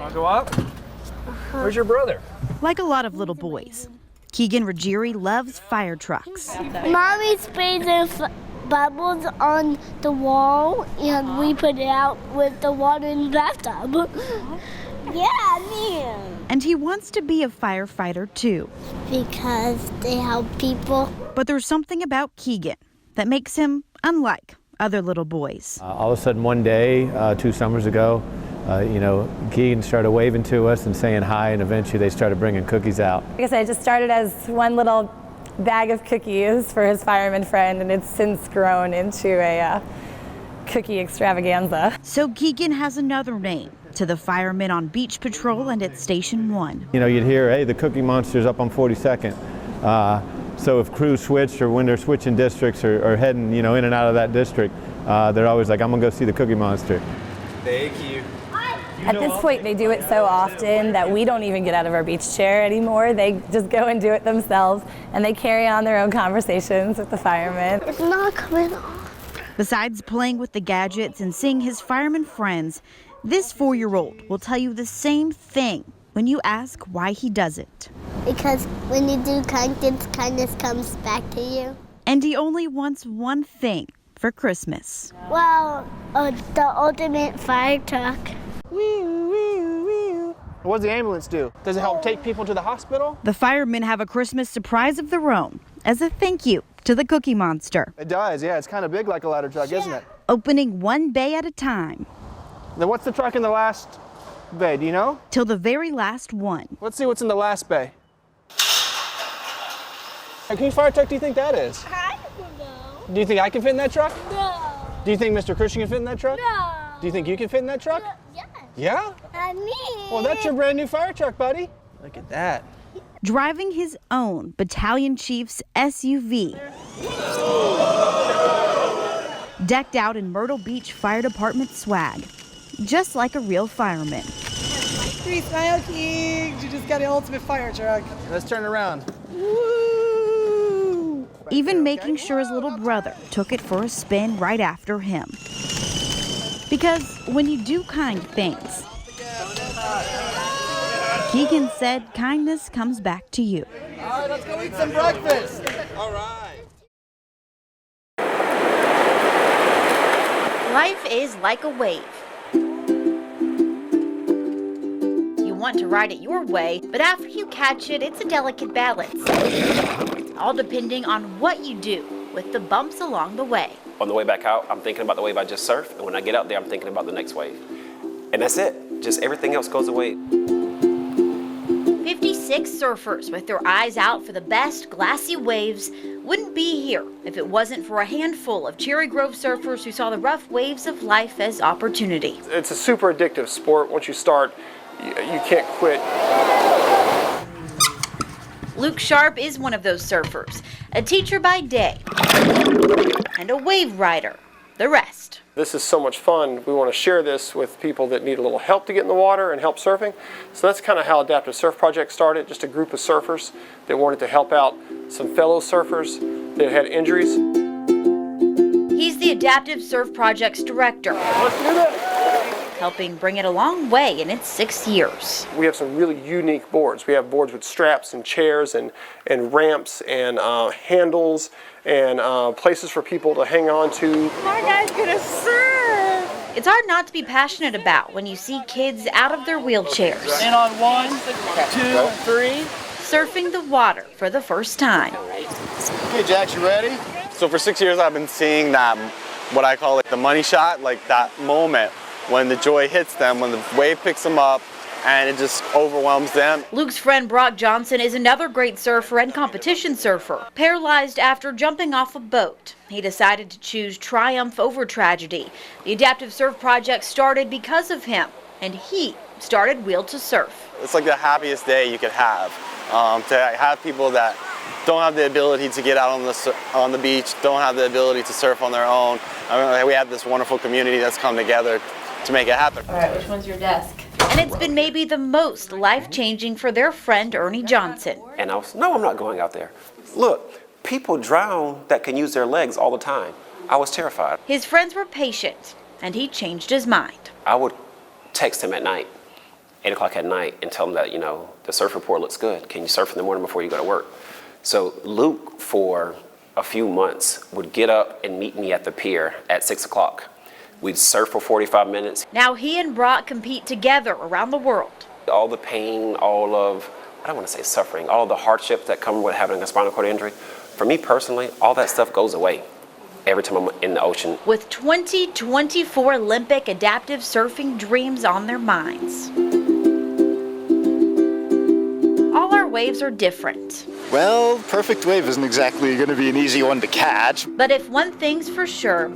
Want to go up? Where's your brother? Like a lot of little boys, Keegan Ruggieri loves fire trucks. Mommy sprays the bubbles on the wall, and we put it out with the water in the bathtub. Yeah, man. And he wants to be a firefighter too. Because they help people. But there's something about Keegan that makes him unlike other little boys. All of a sudden one day, 2 summers ago, Keegan started waving to us and saying hi, and eventually they started bringing cookies out. Like I said, it just started as one little bag of cookies for his fireman friend, and it's since grown into a cookie extravaganza. So Keegan has another name to the firemen on beach patrol and at Station 1. You'd hear, hey, the Cookie Monster's up on 42nd. So if crews switch or when they're switching districts or heading, in and out of that district, they're always like, I'm gonna go see the Cookie Monster. Thank you. At this point, they do it so often that we don't even get out of our beach chair anymore. They just go and do it themselves, and they carry on their own conversations with the firemen. It's not coming off. Besides playing with the gadgets and seeing his fireman friends, this 4-year-old will tell you the same thing when you ask why he does it. Because when you do kindness comes back to you. And he only wants one thing for Christmas. Well, the ultimate fire truck. What does the ambulance do? Does it help take people to the hospital? The firemen have a Christmas surprise of their own as a thank you to the Cookie Monster. It does, yeah. It's kind of big like a ladder truck, isn't it? Opening one bay at a time. Then what's the truck in the last bay, do you know? Till the very last one. Let's see what's in the last bay. How many fire truck do you think that is? I don't know. Do you think I can fit in that truck? No. Do you think Mr. Christian can fit in that truck? No. Do you think you can fit in that truck? Yes. Yeah? I mean. Well, that's your brand new fire truck, buddy. Look at that. Driving his own battalion chief's SUV. Decked out in Myrtle Beach Fire Department swag, just like a real fireman. Smile, Keegs. You just got the ultimate fire truck. Let's turn around. Woo! Even making sure his little brother took it for a spin right after him. Because when you do kind things, Keegan said kindness comes back to you. All right, let's go eat some breakfast. All right. Life is like a wave. You want to ride it your way, but after you catch it, it's a delicate balance. All depending on what you do with the bumps along the way. On the way back out, I'm thinking about the wave I just surfed, and when I get out there, I'm thinking about the next wave. And that's it. Just everything else goes away. 56 surfers with their eyes out for the best glassy waves wouldn't be here if it wasn't for a handful of Cherry Grove surfers who saw the rough waves of life as opportunity. It's a super addictive sport. Once you start, you can't quit. Luke Sharp is one of those surfers, a teacher by day and a wave rider the rest. This is so much fun. We want to share this with people that need a little help to get in the water and help surfing. So that's kind of how Adaptive Surf Project started, just a group of surfers that wanted to help out some fellow surfers that had injuries. He's the Adaptive Surf Project's director. Let's do this! Helping bring it a long way in its 6 years. We have some really unique boards. We have boards with straps and chairs and ramps and handles and places for people to hang on to. My guy's gonna surf! It's hard not to be passionate about when you see kids out of their wheelchairs. In on 1, 2, 3. Surfing the water for the first time. Okay, Jax, you ready? So for 6 years I've been seeing that, what I call like the money shot, like that moment when the joy hits them, when the wave picks them up and it just overwhelms them. Luke's friend Brock Johnson is another great surfer and competition surfer. Paralyzed after jumping off a boat, he decided to choose triumph over tragedy. The Adaptive Surf Project started because of him, and he started Wheel to Surf. It's like the happiest day you could have, to have people that don't have the ability to get out on the beach, don't have the ability to surf on their own. I mean, we have this wonderful community that's come together to make it happen. All right, which one's your desk? And it's been maybe the most life-changing for their friend Ernie Johnson. And I was, no, I'm not going out there. Look, people drown that can use their legs all the time. I was terrified. His friends were patient, and he changed his mind. I would text him at night 8 o'clock at night and tell them that, the surf report looks good. Can you surf in the morning before you go to work? So Luke, for a few months, would get up and meet me at the pier at 6 o'clock. We'd surf for 45 minutes. Now he and Brock compete together around the world. All the pain, all of, I don't want to say suffering, all of the hardships that come with having a spinal cord injury, for me personally, all that stuff goes away every time I'm in the ocean. With 2024 Olympic adaptive surfing dreams on their minds. All our waves are different. Well, perfect wave isn't exactly going to be an easy one to catch. But if one thing's for sure,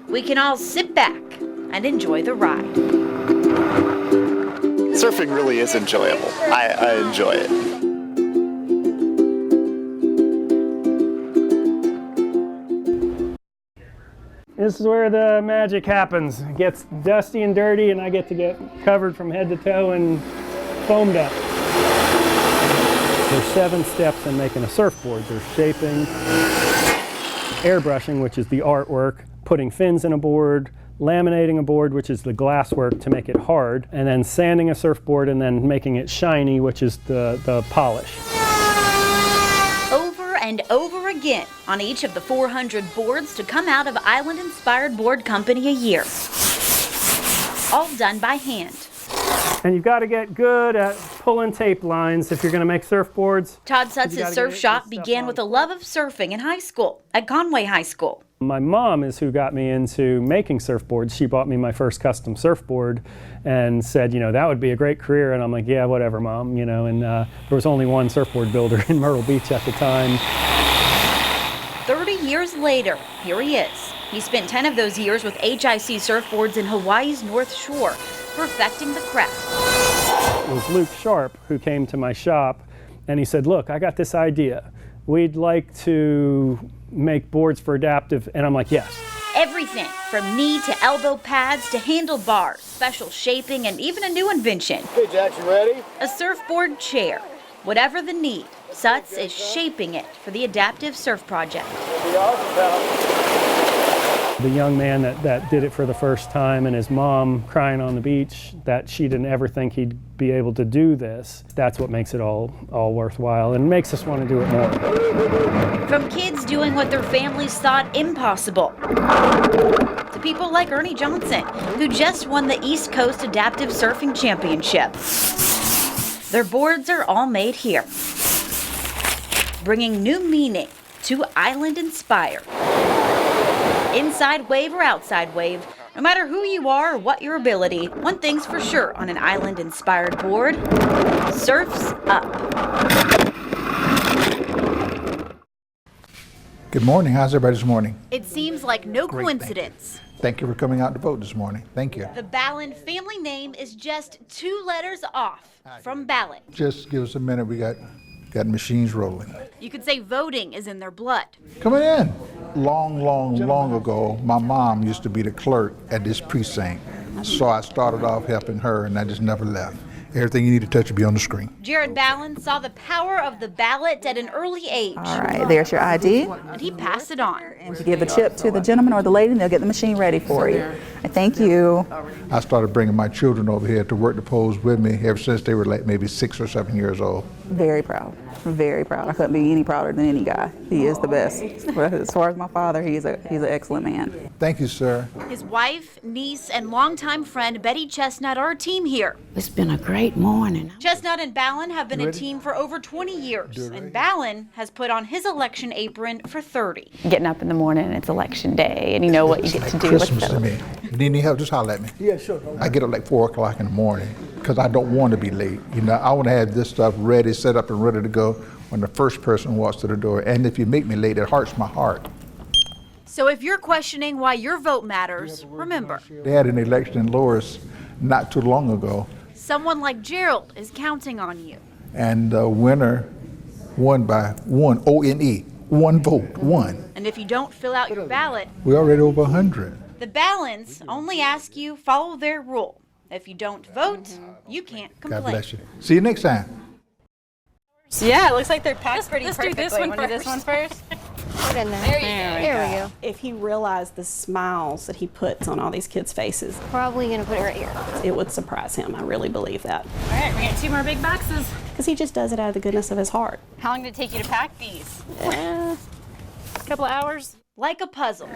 we can all sit back and enjoy the ride. Surfing really is enjoyable. I enjoy it. This is where the magic happens. It gets dusty and dirty, and I get to get covered from head to toe and foamed up. There's 7 steps in making a surfboard. There's shaping, airbrushing, which is the artwork, putting fins in a board, laminating a board, which is the glass work to make it hard, and then sanding a surfboard and then making it shiny, which is the polish. Over and over again on each of the 400 boards to come out of Island Inspired Board Company a year. All done by hand. And you've got to get good at pulling tape lines if you're going to make surfboards. Todd Sutz's surf shop began with a love of surfing in high school at Conway High School. My mom is who got me into making surfboards. She bought me my first custom surfboard and said, that would be a great career. And I'm like, yeah, whatever, Mom, and there was only one surfboard builder in Myrtle Beach at the time. 30 years later, here he is. He spent 10 of those years with HIC Surfboards in Hawaii's North Shore, perfecting the craft. It was Luke Sharp who came to my shop and he said, look, I got this idea. We'd like to make boards for adaptive, and I'm like, yes. Everything from knee to elbow pads to handlebars, special shaping, and even a new invention. Hey, Jack, you ready? A surfboard chair. Whatever the need, Sutz is shaping it for the Adaptive Surf Project. The young man that did it for the first time and his mom crying on the beach that she didn't ever think he'd be able to do this, that's what makes it all worthwhile and makes us want to do it more. From kids doing what their families thought impossible, to people like Ernie Johnson, who just won the East Coast Adaptive Surfing Championship. Their boards are all made here, bringing new meaning to Island Inspired. Inside wave or outside wave, no matter who you are or what your ability, one thing's for sure on an Island Inspired board: surf's up. Good morning. How's everybody this morning? It seems like no coincidence. Thank you for coming out to vote this morning. Thank you. The Ballin family name is just 2 letters off from ballot. Just give us a minute. We got machines rolling. You could say voting is in their blood. Coming in. Long ago, my mom used to be the clerk at this precinct. So I started off helping her, and I just never left. Everything you need to touch will be on the screen. Jared Ballin saw the power of the ballot at an early age. All right, there's your ID. And he passed it on. And you give the chip to the gentleman or the lady, and they'll get the machine ready for you. Thank you. I started bringing my children over here to work the polls with me ever since they were like maybe 6 or 7 years old. Very proud. Very proud. I couldn't be any prouder than any guy. He is the best. But as far as my father, he's an excellent man. Thank you, sir. His wife, niece, and longtime friend Betty Chestnut are a team here. It's been a great morning. Chestnut and Ballin have been a team for over 20 years, and Ballin has put on his election apron for 30. Getting up in the morning and it's election day, and you know what you get to do. Christmas to me. If you need any help, just holler at me. Yeah, sure. I get up like 4 o'clock in the morning because I don't want to be late. I want to have this stuff ready, set up and ready to go when the first person walks to the door. And if you make me late, it hurts my heart. So if you're questioning why your vote matters, remember. They had an election in Loris not too long ago. Someone like Gerald is counting on you. And the winner won by one, O-N-E, one vote, one. And if you don't fill out your ballot, we're already over 100. The Ballins only ask you follow their rule. If you don't vote, you can't complain. God bless you. See you next time. Yeah, it looks like they're packed pretty Let's perfectly. do this one Wanna first. do this one first? Get in there. There we go. If he realized the smiles that he puts on all these kids' faces, Probably gonna put it right here. it would surprise him. I really believe that. All right, we got 2 more big boxes. Because he just does it out of the goodness of his heart. How long did it take you to pack these? A couple of hours. Like a puzzle.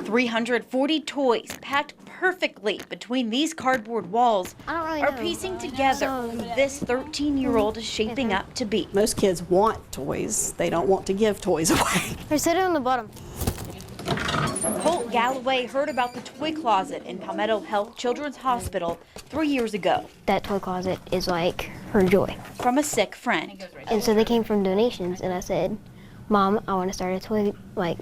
340 toys packed perfectly between these cardboard walls are piecing together who this 13-year-old is shaping up to be. Most kids want toys. They don't want to give toys away. They're sitting on the bottom. Colt Galloway heard about the toy closet in Palmetto Health Children's Hospital 3 years ago. That toy closet is like her joy. From a sick friend. And so they came from donations, and I said, Mom, I want to start a toy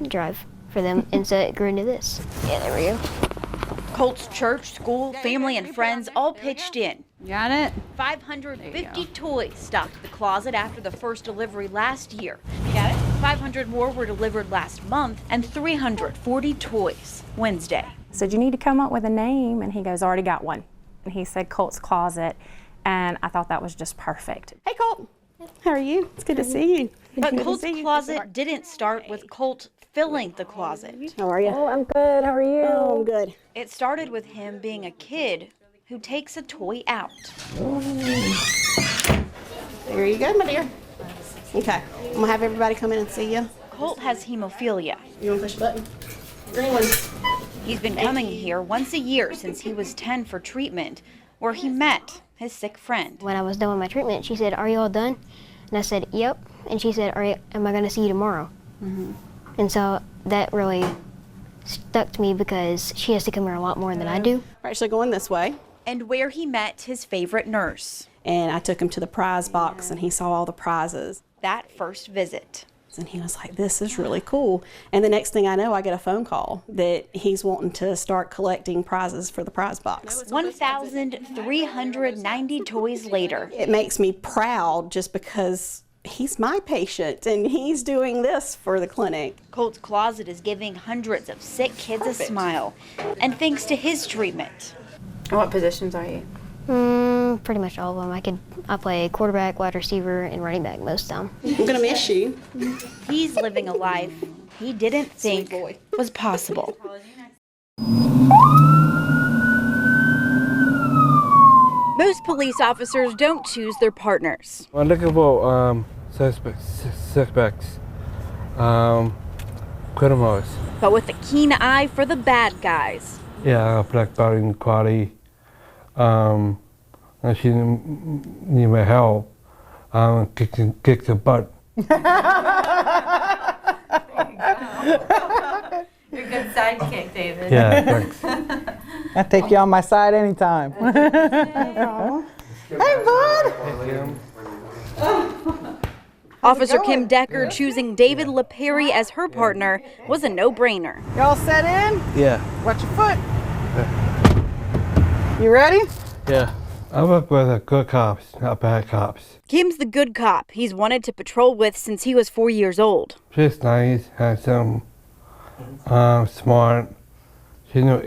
drive for them. And so it grew into this. Yeah, there we go. Colt's church, school, family, and friends all pitched in. Got it? 550 toys stocked the closet after the first delivery last year. You got it? 500 more were delivered last month, and 340 toys Wednesday. I said, you need to come up with a name, and he goes, already got one. And he said Colt's Closet, and I thought that was just perfect. Hey, Colt. How are you? It's good to see you. But Colt's closet didn't start with Colt filling the closet. How are you? Oh, I'm good. How are you? Oh, I'm good. It started with him being a kid who takes a toy out. There you go, my dear. Okay, I'm gonna have everybody come in and see you. Colt has hemophilia. You wanna push the button? Green one. He's been coming here once a year since he was 10 for treatment, where he met his sick friend. When I was done with my treatment, she said, are you all done? And I said, yep. And she said, am I gonna see you tomorrow? Mm-hmm. And so that really stuck to me because she has to come here a lot more than I do. We're actually going this way. And where he met his favorite nurse. And I took him to the prize box and he saw all the prizes. That first visit. And he was like, this is really cool. And the next thing I know, I get a phone call that he's wanting to start collecting prizes for the prize box. 1,390 toys later. It makes me proud just because he's my patient and he's doing this for the clinic. Colt's Closet is giving hundreds of sick kids a smile. And thanks to his treatment. What positions are you? Pretty much all of them. I play quarterback, wide receiver, and running back most of the time. I'm gonna miss you. He's living a life he didn't think was possible. Most police officers don't choose their partners. I'm looking for suspects, criminals. But with a keen eye for the bad guys. Yeah, black belt in karate. And she need my help. Kick the butt. You're a good sidekick, David. Yeah, thanks. I'll take you on my side anytime. Hey, bud! Officer Kim Decker choosing David LaPerry as her partner was a no-brainer. Y'all set in? Yeah. Watch your foot. You ready? Yeah. I work with the good cops, not bad cops. Kim's the good cop he's wanted to patrol with since he was 4 years old. She's nice, handsome, smart. She knows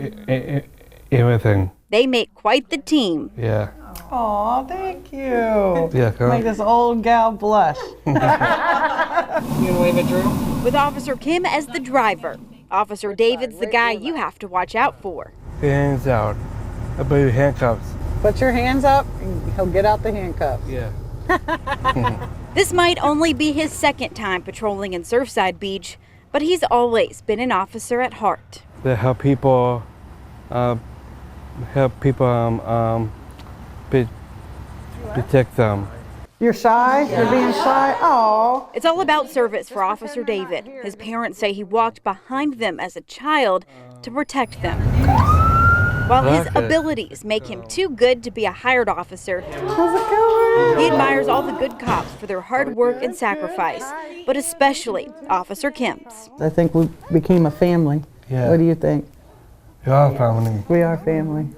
everything. They make quite the team. Yeah. Aw, thank you. Yeah, come on. Make this old gal blush. You gonna wave at Drew? With Officer Kim as the driver, Officer David's the guy you have to watch out for. Hands out. I put your handcuffs. Put your hands up and he'll get out the handcuffs. Yeah. This might only be his second time patrolling in Surfside Beach, but he's always been an officer at heart. They help people, protect them. You're shy? You're being shy? Oh. It's all about service for Officer David. His parents say he walked behind them as a child to protect them. While his abilities make him too good to be a hired officer, he admires all the good cops for their hard work and sacrifice, but especially Officer Kim's. I think we became a family. Yeah. What do you think? We are family. We are family.